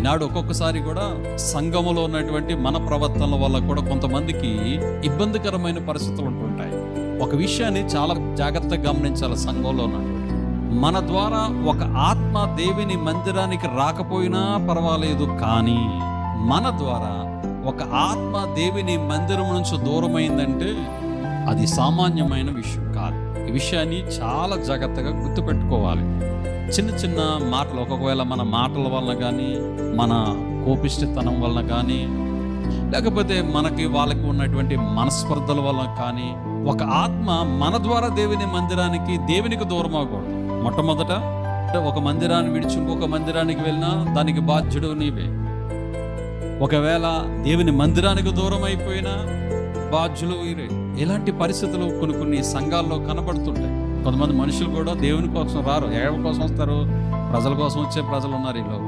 ఈనాడు ఒక్కొక్కసారి కూడా సంఘములో ఉన్నటువంటి మన ప్రవర్తనల వల్ల కూడా కొంతమందికి ఇబ్బందికరమైన పరిస్థితులు ఉంటుంటాయి. ఒక విషయాన్ని చాలా జాగ్రత్తగా గమనించాలి. సంఘంలో ఉన్నటువంటి మన ద్వారా ఒక ఆత్మ దేవుని మందిరానికి రాకపోయినా పర్వాలేదు, కానీ మన ద్వారా ఒక ఆత్మ దేవుని మందిరం నుంచి దూరమైందంటే అది సామాన్యమైన విషయం కాదు. ఈ విషయాన్ని చాలా జాగ్రత్తగా గుర్తుపెట్టుకోవాలి. చిన్న చిన్న మాటలు, ఒకవేళ మన మాటల వలన కానీ, మన కోపిష్టితనం వలన కానీ, లేకపోతే మనకి వాళ్ళకి ఉన్నటువంటి మనస్పర్ధల వలన కానీ, ఒక ఆత్మ మన ద్వారా దేవుని మందిరానికి దేవునికి దూరం అవ్వకూడదు. మొట్టమొదట ఒక మందిరాన్ని విడిచి ఇంకొక మందిరానికి వెళ్ళినా దానికి బాధ్యుడు నీవే. ఒకవేళ దేవుని మందిరానికి దూరం అయిపోయినా బాధ్యులు వీరే. ఇలాంటి పరిస్థితులు కొన్ని సంఘాల్లో కనబడుతుంటాయి. కొంతమంది మనుషులు కూడా దేవుని కోసం రారు. ఎవరి కోసం వస్తారు? ప్రజల కోసం వచ్చే ప్రజలు ఉన్నారు ఈ లోకంలో.